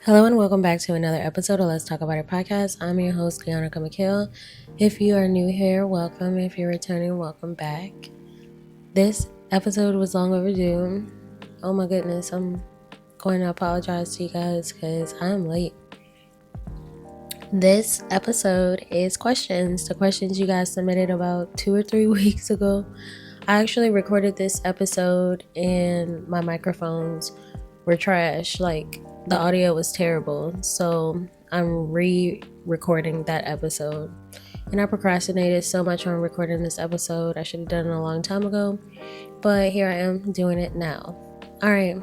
Hello and welcome back to another episode of Let's Talk About It podcast. I'm your host, Deanna Kamakil. If you are new here, welcome. If you're returning, welcome back. This episode was long overdue. Oh my goodness, I'm going to apologize to you guys because I'm late. This episode is questions. The questions you guys submitted about 2 or 3 weeks ago. I actually recorded this episode and my microphones were trash. Like, the audio was terrible. So I'm re-recording that episode. And I procrastinated so much on recording this episode. I should have done it a long time ago. But here I am doing it now. Alright.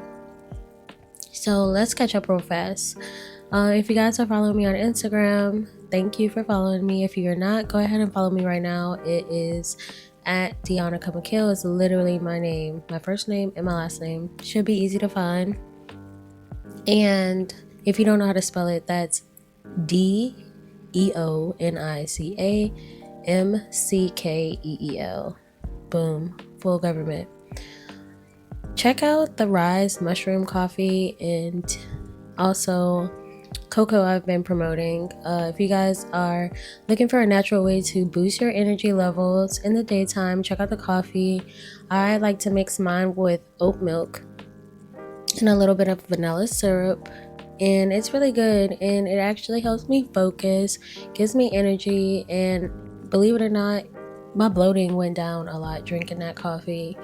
So let's catch up real fast. If you guys are following me on Instagram, thank you for following me. If you're not, go ahead and follow me right now. It is at Deanna Kamakil. It's literally my name, my first name and my last name. Should be easy to find. And if you don't know how to spell it, that's DeonicaMcKeel. Boom. Full government. Check out the Rise Mushroom Coffee and also cocoa I've been promoting. If you guys are looking for a natural way to boost your energy levels in the daytime, check out the coffee. I like to mix mine with oat milk and a little bit of vanilla syrup, and it's really good, and it actually helps me focus, gives me energy, and believe it or not, my bloating went down a lot drinking that coffee.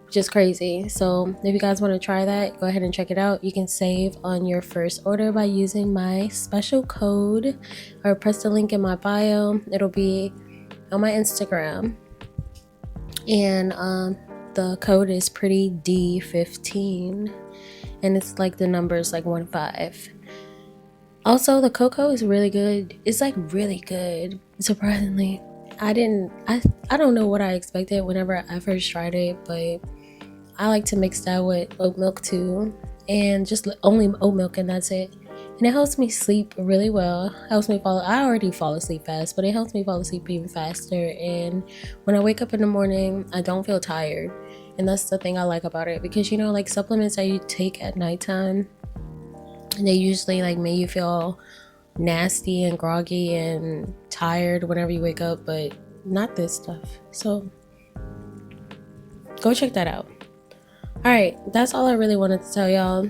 Just crazy. So if you guys want to try that, go ahead and check it out. You can save on your first order by using my special code, or press the link in my bio. It'll be on my Instagram, and the code is pretty D15, and it's like the numbers like 15. Also, the cocoa is really good. It's like really good, surprisingly. I don't know what I expected whenever I first tried it, but I like to mix that with oat milk too, and just only oat milk, and that's it. And it helps me sleep really well. I already fall asleep fast, but it helps me fall asleep even faster. And when I wake up in the morning, I don't feel tired. And that's the thing I like about it, because like supplements that you take at nighttime, they usually like make you feel nasty and groggy and tired whenever you wake up, but not this stuff. So go check that out. Alright, that's all I really wanted to tell y'all.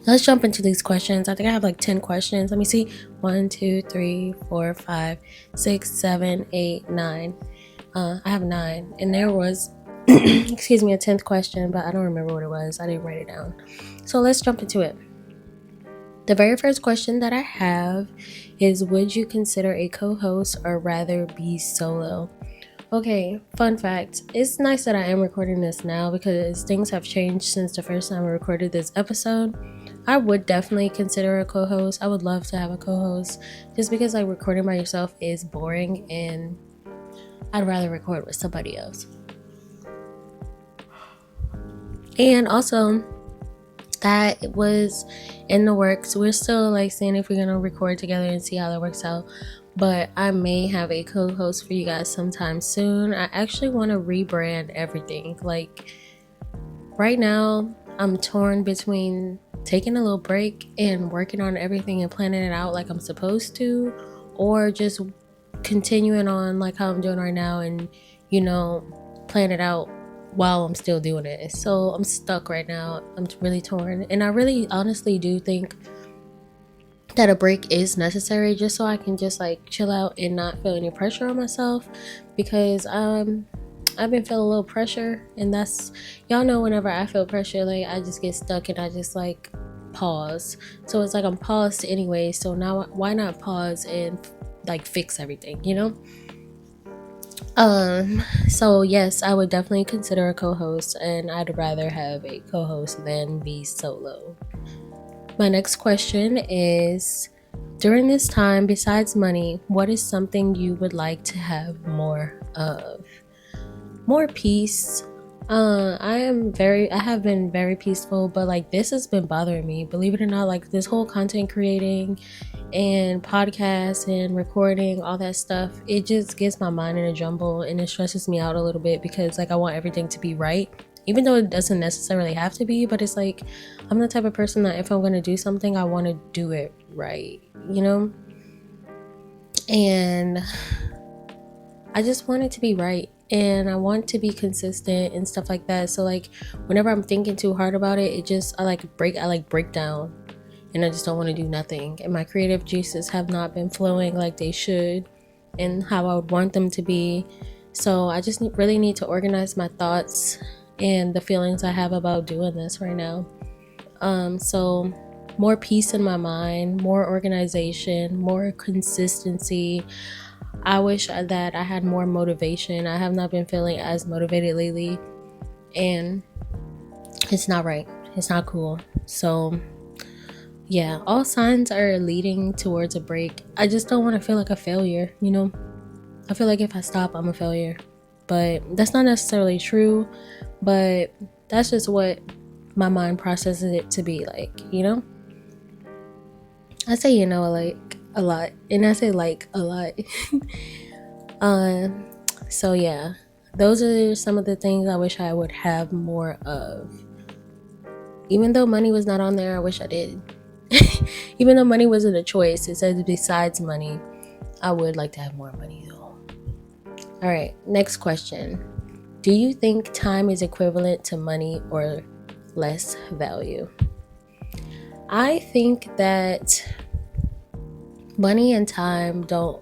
Let's jump into these questions. I think I have like 10 questions. Let me see. 1, 2, 3, 4, 5, 6, 7, 8, 9. I have 9. And there was excuse me, a 10th question, but I don't remember what it was. I didn't write it down. So let's jump into it. The very first question that I have is, would you consider a co-host or rather be solo? Okay, fun fact. It's nice that I am recording this now because things have changed since the first time I recorded this episode. I would definitely consider a co-host. I would love to have a co-host, just because like recording by yourself is boring and I'd rather record with somebody else. And also, that was in the works. We're still like seeing if we're gonna record together and see how that works out. But I may have a co-host for you guys sometime soon. I actually want to rebrand everything. Like, right now, I'm torn between taking a little break and working on everything and planning it out like I'm supposed to, or just continuing on like how I'm doing right now and, plan it out while I'm still doing it. So I'm stuck right now. I'm really torn. And I really honestly do think that a break is necessary, just so I can just like chill out and not feel any pressure on myself, because I've been feeling a little pressure, and that's, y'all know, whenever I feel pressure, like I just get stuck and I just like pause. So it's like I'm paused anyway, so now why not pause and like fix everything, So yes, I would definitely consider a co-host, and I'd rather have a co-host than be solo. My next question is, during this time, besides money, what is something you would like to have more of? More peace. I have been very peaceful, but like this has been bothering me. Believe it or not, like this whole content creating and podcasts and recording, all that stuff, it just gets my mind in a jumble and it stresses me out a little bit, because like I want everything to be right even though it doesn't necessarily have to be, but it's like I'm the type of person that if I'm going to do something, I want to do it right, you know? And I just want it to be right, and I want to be consistent and stuff like that. So like whenever I'm thinking too hard about it, I break down, and I just don't want to do nothing, and my creative juices have not been flowing like they should and how I would want them to be. So I just really need to organize my thoughts and the feelings I have about doing this right now. So more peace in my mind, more organization, more consistency. I wish that I had more motivation. I have not been feeling as motivated lately, and it's not right. It's not cool. So yeah, all signs are leading towards a break. I just don't want to feel like a failure, you know? I feel like if I stop, I'm a failure. But that's not necessarily true, but that's just what my mind processes it to be like, you know? I say, like a lot, and I say like a lot. So yeah, those are some of the things I wish I would have more of. Even though money was not on there, I wish I did. Even though money wasn't a choice, it says besides money, I would like to have more money though. All right, next question. Do you think time is equivalent to money or less value? I think that money and time don't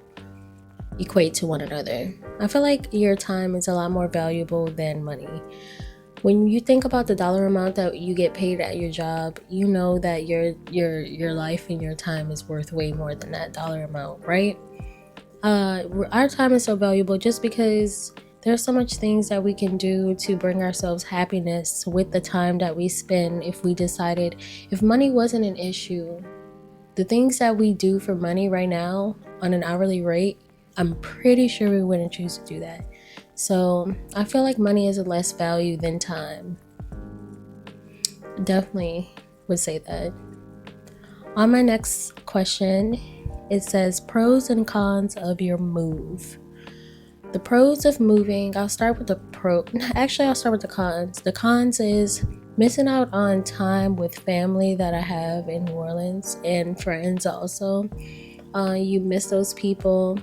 equate to one another. I feel like your time is a lot more valuable than money. When you think about the dollar amount that you get paid at your job, you know that your life and your time is worth way more than that dollar amount, right? Our time is so valuable just because there's so much things that we can do to bring ourselves happiness with the time that we spend. If money wasn't an issue, the things that we do for money right now on an hourly rate, I'm pretty sure we wouldn't choose to do that. So I feel like money is less value than time. Definitely would say that. On my next question, it says pros and cons of your move. The pros of moving, I'll start with the cons. The cons is missing out on time with family that I have in New Orleans and friends also. You miss those people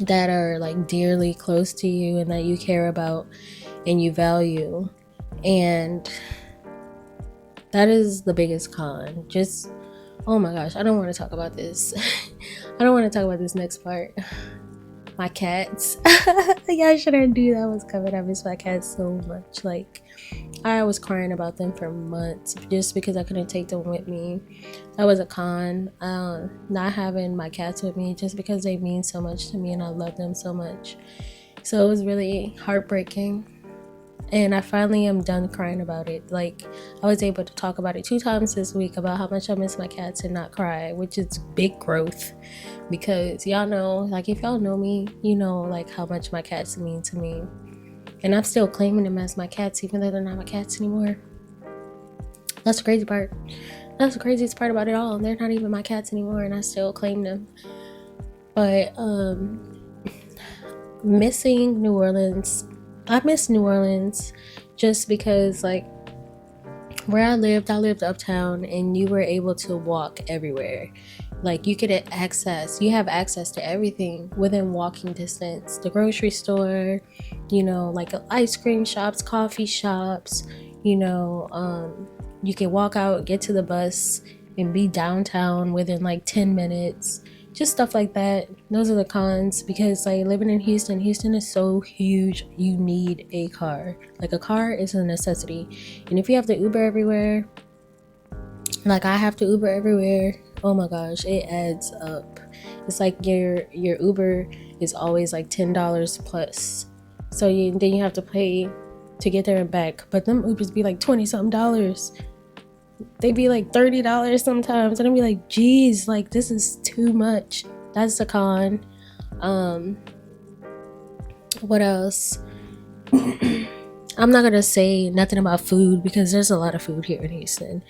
that are like dearly close to you and that you care about and you value, and that is the biggest con. Just, oh my gosh, I don't want to talk about this. I don't want to talk about this next part. My cats. Yeah, I shouldn't do that. Was coming. I miss my cats so much. Like, I was crying about them for months just because I couldn't take them with me. That was a con. Not having my cats with me just because they mean so much to me and I love them so much. So it was really heartbreaking. And I finally am done crying about it. Like, I was able to talk about it 2 times this week about how much I miss my cats and not cry, which is big growth. Because y'all know, like, if y'all know me, you know, like, how much my cats mean to me. And I'm still claiming them as my cats, even though they're not my cats anymore. That's the crazy part. That's the craziest part about it all. They're not even my cats anymore, and I still claim them. But, missing New Orleans, I miss New Orleans just because, like, where I lived uptown, and you were able to walk everywhere. Like, you have access to everything within walking distance. The grocery store, you know, like ice cream shops, coffee shops, you know, you can walk out, get to the bus, and be downtown within like 10 minutes. Just stuff like that. Those are the cons, because like living in Houston is so huge. You need a car. Like, a car is a necessity. And if you have to Uber everywhere, like I have to Uber everywhere, oh my gosh, it adds up. It's like your Uber is always like $10 plus. So then you have to pay to get there and back. But them Ubers be like 20 something dollars. They be like $30 sometimes, and I'd be like, geez, like, this is too much. That's the con. What else? I'm not gonna say nothing about food because there's a lot of food here in Houston.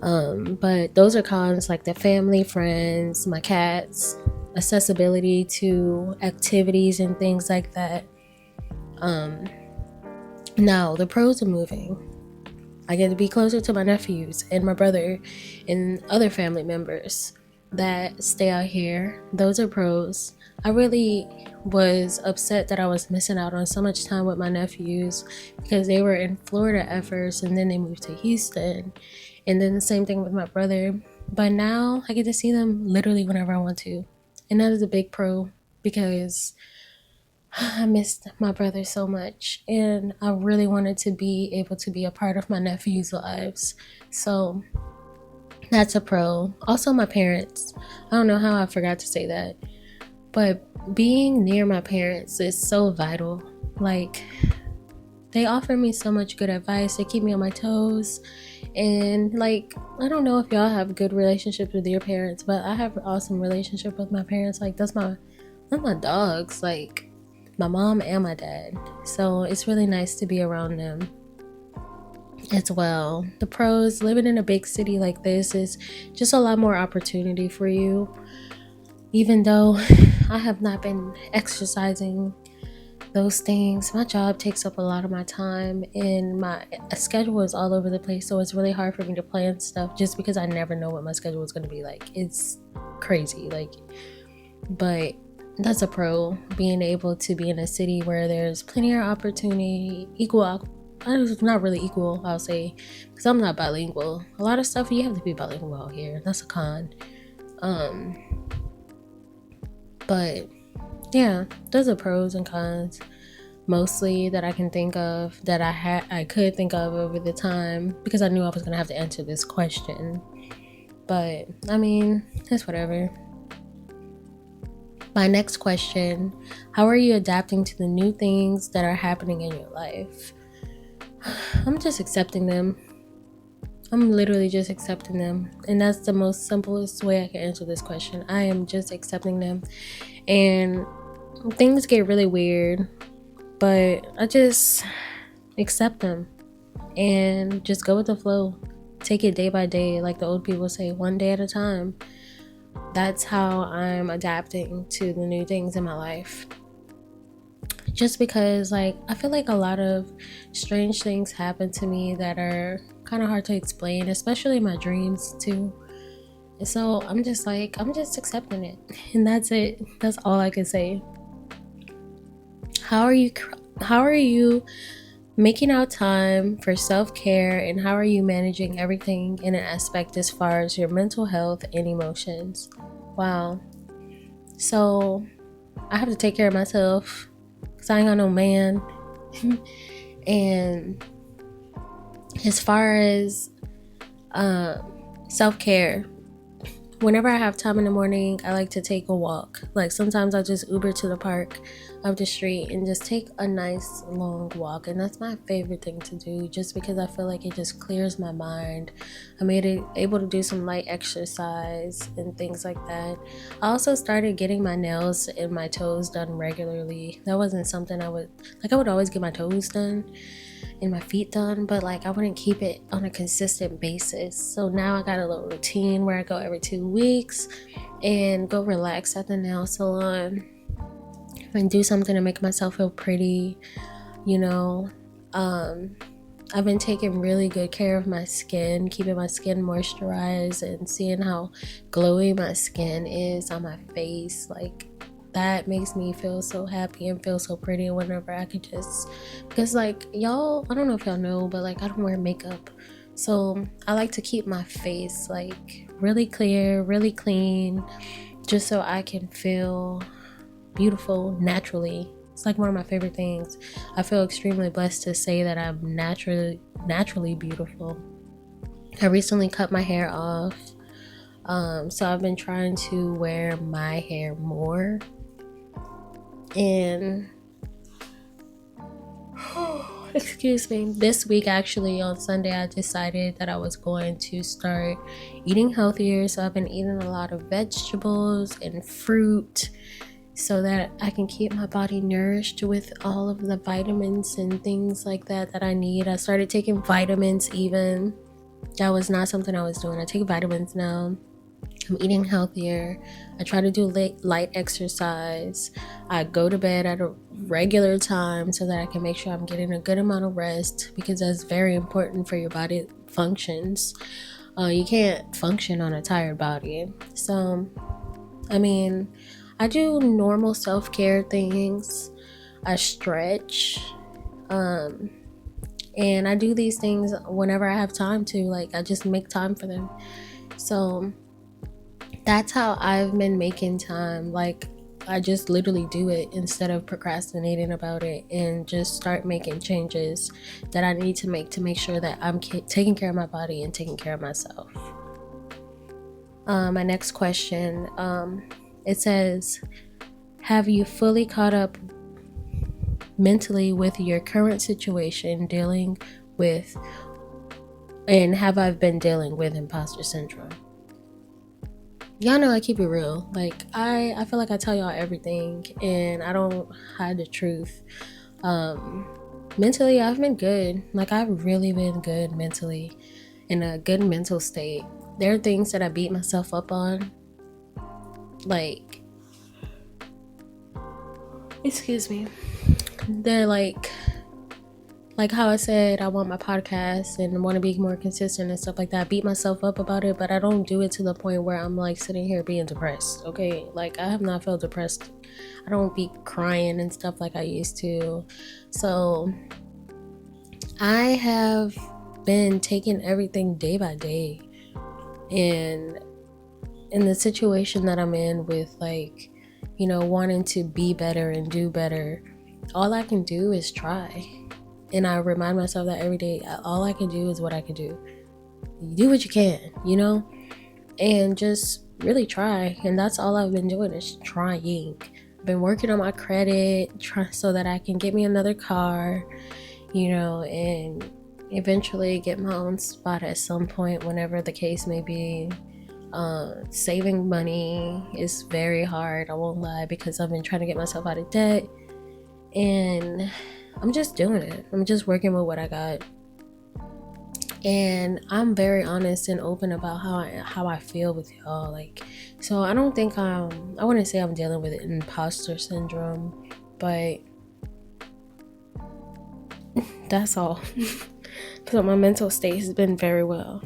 But those are cons, like the family, friends, my cats, accessibility to activities and things like that. Now, the pros of moving: I get to be closer to my nephews and my brother and other family members that stay out here. Those are pros. I really was upset that I was missing out on so much time with my nephews because they were in Florida at first and then they moved to Houston. And then the same thing with my brother. But now I get to see them literally whenever I want to. And that is a big pro because I missed my brother so much and I really wanted to be able to be a part of my nephew's lives. So that's a pro. Also, my parents. I don't know how I forgot to say that, but being near my parents is so vital. Like, they offer me so much good advice. They keep me on my toes. And like, I don't know if y'all have good relationships with your parents, but I have an awesome relationship with my parents. Like, that's my dogs. Like, my mom and my dad. So it's really nice to be around them as well. The pros: living in a big city like this is just a lot more opportunity for you. Even though I have not been exercising those things, my job takes up a lot of my time and my schedule is all over the place, so it's really hard for me to plan stuff just because I never know what my schedule is going to be like. It's crazy, like, but that's a pro, being able to be in a city where there's plenty of opportunity, not really equal, I'll say, because I'm not bilingual. A lot of stuff you have to be bilingual out here. That's a con. But yeah, those are pros and cons mostly that I can think of, that I could think of over the time, because I knew I was gonna have to answer this question. But I mean, it's whatever. My next question: how are you adapting to the new things that are happening in your life? I'm just accepting them. I'm literally just accepting them. And that's the most simplest way I can answer this question. I am just accepting them. And things get really weird, but I just accept them and just go with the flow. Take it day by day, like the old people say, one day at a time. That's how I'm adapting to the new things in my life. Just because, like, I feel like a lot of strange things happen to me that are kind of hard to explain, especially in my dreams too. And so I'm just accepting it. And that's it. That's all I can say. How are you making out time for self-care, and how are you managing everything in an aspect as far as your mental health and emotions? Wow. So I have to take care of myself because I ain't got no man. And as far as self-care, whenever I have time in the morning, I like to take a walk. Like, sometimes I just Uber to the park up the street and just take a nice long walk. And that's my favorite thing to do, just because I feel like it just clears my mind. I'm able to do some light exercise and things like that. I also started getting my nails and my toes done regularly. That wasn't something I would always get my toes done and my feet done, but like I wouldn't keep it on a consistent basis. So now I got a little routine where I go every 2 weeks and go relax at the nail salon and do something to make myself feel pretty, you know. I've been taking really good care of my skin, keeping my skin moisturized and seeing how glowy my skin is on my face. Like, that makes me feel so happy and feel so pretty whenever I could just, because like, y'all, I don't know if y'all know, but like, I don't wear makeup, so I like to keep my face like really clear, really clean, just so I can feel beautiful naturally. It's like one of my favorite things. I feel extremely blessed to say that I'm naturally beautiful. I recently cut my hair off, so I've been trying to wear my hair more. And excuse me, this week, actually on Sunday, I decided that I was going to start eating healthier. So I've been eating a lot of vegetables and fruit so that I can keep my body nourished with all of the vitamins and things like that I need. I started taking vitamins even. That was not something I was doing. I take vitamins now. I'm eating healthier. I try to do light exercise. I go to bed at a regular time so that I can make sure I'm getting a good amount of rest, because that's very important for your body functions. You can't function on a tired body. So, I mean, I do normal self-care things. I stretch. And I do these things whenever I have time to. Like, I just make time for them. So that's how I've been making time. Like, I just literally do it instead of procrastinating about it, and just start making changes that I need to make sure that I'm taking care of my body and taking care of myself. My next question, it says, have you fully caught up mentally with your current situation dealing with, and have I been dealing with imposter syndrome? Y'all know I keep it real. Like, I feel like I tell y'all everything and I don't hide the truth. Mentally, I've been good. Like, I've really been good mentally, in a good mental state. There are things that I beat myself up on. Like, excuse me. They're like how I said, I want my podcast and want to be more consistent and stuff like that. I beat myself up about it, but I don't do it to the point where I'm like sitting here being depressed. Okay, like, I have not felt depressed. I don't be crying and stuff like I used to. So I have been taking everything day by day, and in the situation that I'm in with, like, you know, wanting to be better and do better, all I can do is try. And I remind myself that every day, all I can do is what I can do. You do what you can, you know, and just really try. And that's all I've been doing, is trying. I've been working on my credit so that I can get me another car, you know, and eventually get my own spot at some point, whenever the case may be. Saving money is very hard, I won't lie, because I've been trying to get myself out of debt, and I'm just doing it. I'm just working with what I got, and I'm very honest and open about how I feel with y'all. Like, so I don't think I wouldn't say I'm dealing with imposter syndrome, but that's all. So my mental state has been very well.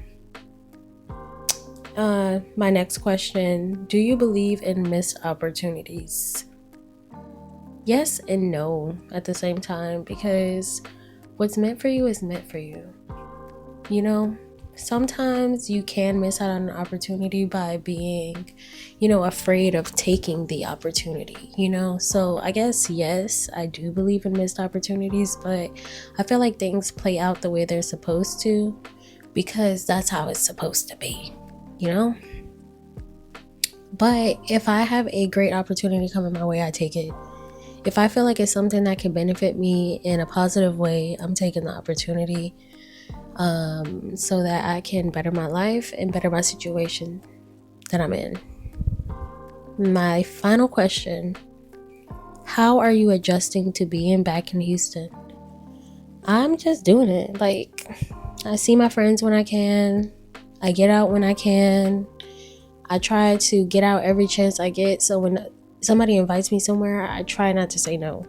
My next question, do you believe in missed opportunities? Yes and no at the same time, because what's meant for you is meant for you. You know, sometimes you can miss out on an opportunity by being, you know, afraid of taking the opportunity, you know? So I guess, yes, I do believe in missed opportunities, but I feel like things play out the way they're supposed to, because that's how it's supposed to be, you know? But if I have a great opportunity coming my way, I take it. If I feel like it's something that can benefit me in a positive way, I'm taking the opportunity, so that I can better my life and better my situation that I'm in. My final question, how are you adjusting to being back in Houston? I'm just doing it. Like, I see my friends when I can. I get out when I can. I try to get out every chance I get. So when somebody invites me somewhere, I try not to say no.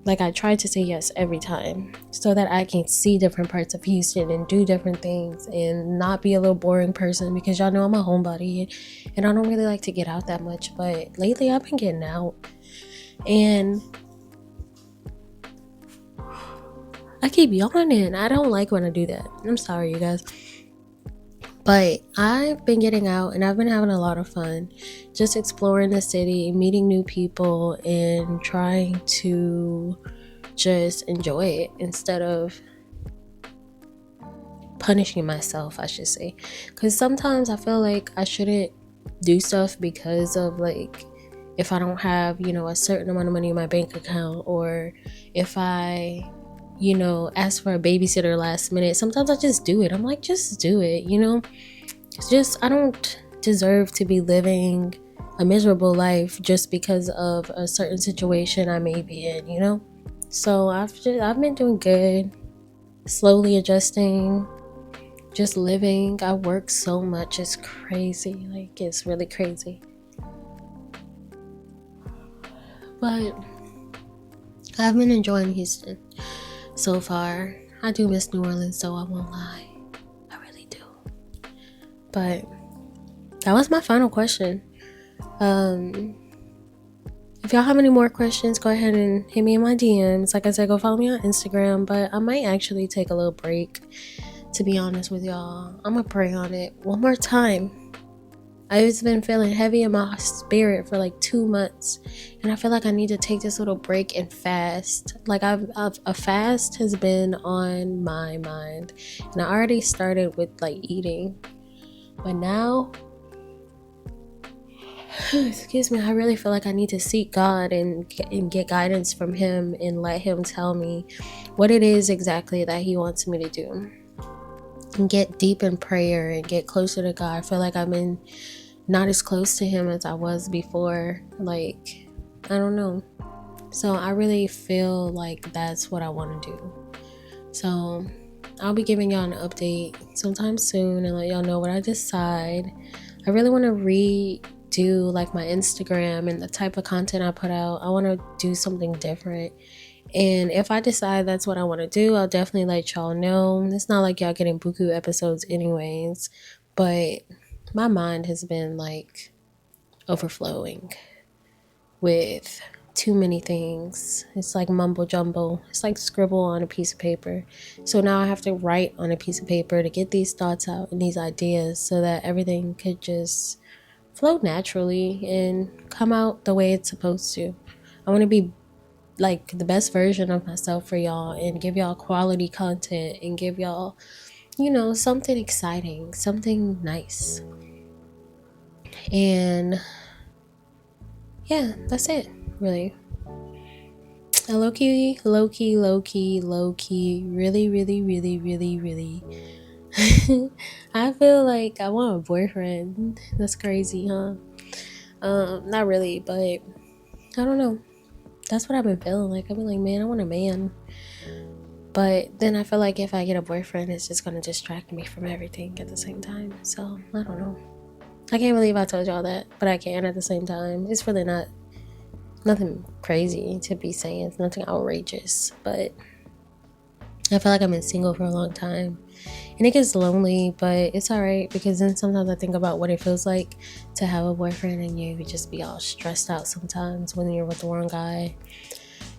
Like, I try to say yes every time, so that I can see different parts of Houston and do different things and not be a little boring person, because y'all know I'm a homebody and I don't really like to get out that much. But lately I've been getting out, and I keep yawning. I don't like when I do that. I'm sorry, you guys. But I've been getting out and I've been having a lot of fun, just exploring the city, meeting new people, and trying to just enjoy it instead of punishing myself, I should say. Because sometimes I feel like I shouldn't do stuff because of, like, if I don't have, you know, a certain amount of money in my bank account, or if I, you know, ask for a babysitter last minute. Sometimes I just do it. I'm like, just do it, you know? It's just, I don't deserve to be living a miserable life just because of a certain situation I may be in, you know? So I've been doing good, slowly adjusting. just living. I work so much, it's crazy. Like, it's really crazy. But I've been enjoying Houston so far. I do miss New Orleans, so I won't lie. I really do. But that was my final question. If y'all have any more questions, go ahead and hit me in my DMs. Like I said, go follow me on Instagram. But I might actually take a little break, to be honest with y'all. I'm gonna pray on it one more time. I've just been feeling heavy in my spirit for like 2 months, and I feel like I need to take this little break and fast. Like a fast has been on my mind, and I already started with like eating, but now, excuse me, I really feel like I need to seek God and get guidance from Him and let Him tell me what it is exactly that He wants me to do, and get deep in prayer and get closer to God. I feel like I've been not as close to Him as I was before. Like, I don't know. So I really feel like that's what I want to do. So I'll be giving y'all an update sometime soon and let y'all know what I decide. I really want to redo like my Instagram and the type of content I put out. I want to do something different. And if I decide that's what I want to do, I'll definitely let y'all know. It's not like y'all getting buku episodes anyways, but my mind has been like overflowing with too many things. It's like mumbo jumbo. It's like scribble on a piece of paper. So now I have to write on a piece of paper to get these thoughts out and these ideas so that everything could just flow naturally and come out the way it's supposed to. I want to be like the best version of myself for y'all and give y'all quality content and give y'all, something exciting, something nice. And yeah, that's it, really. Low-key, really, I feel like I want a boyfriend. That's crazy, huh? Not really, but I don't know. That's what I've been feeling like. I've been like, man, I want a man. But then I feel like if I get a boyfriend, it's just gonna distract me from everything at the same time. So I don't know. I can't believe I told y'all that, but I can at the same time. It's really nothing crazy to be saying. It's nothing outrageous, but I feel like I've been single for a long time, and it gets lonely, but it's all right because then sometimes I think about what it feels like to have a boyfriend, and you would just be all stressed out sometimes when you're with the wrong guy.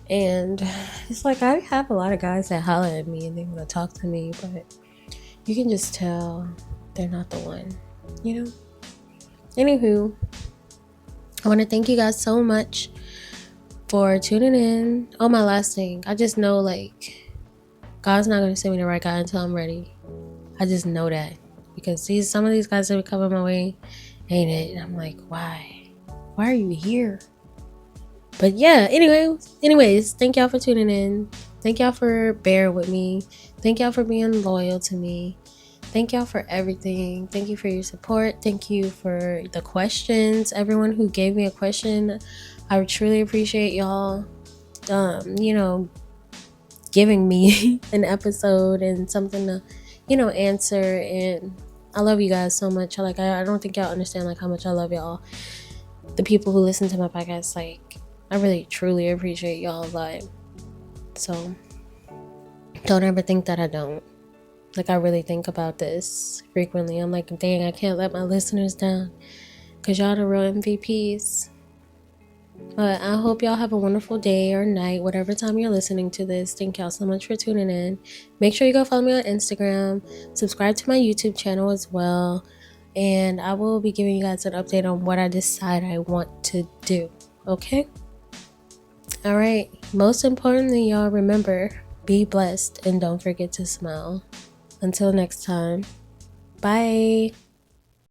And it's like I have a lot of guys that holler at me and they want to talk to me, but you can just tell they're not the one, Anywho, I want to thank you guys so much for tuning in. Oh, my last thing. I just know, like, God's not going to send me the right guy until I'm ready. I just know that. Because some of these guys that would come my way, ain't it? And I'm like, why? Why are you here? But yeah, anyways, thank y'all for tuning in. Thank y'all for bearing with me. Thank y'all for being loyal to me. Thank y'all for everything. Thank you for your support. Thank you for the questions. Everyone who gave me a question, I truly appreciate y'all, giving me an episode and something to, answer. And I love you guys so much. Like, I don't think y'all understand, like, how much I love y'all. The people who listen to my podcast, like, I really, truly appreciate y'all a lot. So, don't ever think that I don't. Like, I really think about this frequently. I'm like, dang, I can't let my listeners down because y'all the real MVPs. But I hope y'all have a wonderful day or night, whatever time you're listening to this. Thank y'all so much for tuning in. Make sure you go follow me on Instagram. Subscribe to my YouTube channel as well. And I will be giving you guys an update on what I decide I want to do. Okay? All right. Most importantly, y'all remember, be blessed and don't forget to smile. Until next time, bye.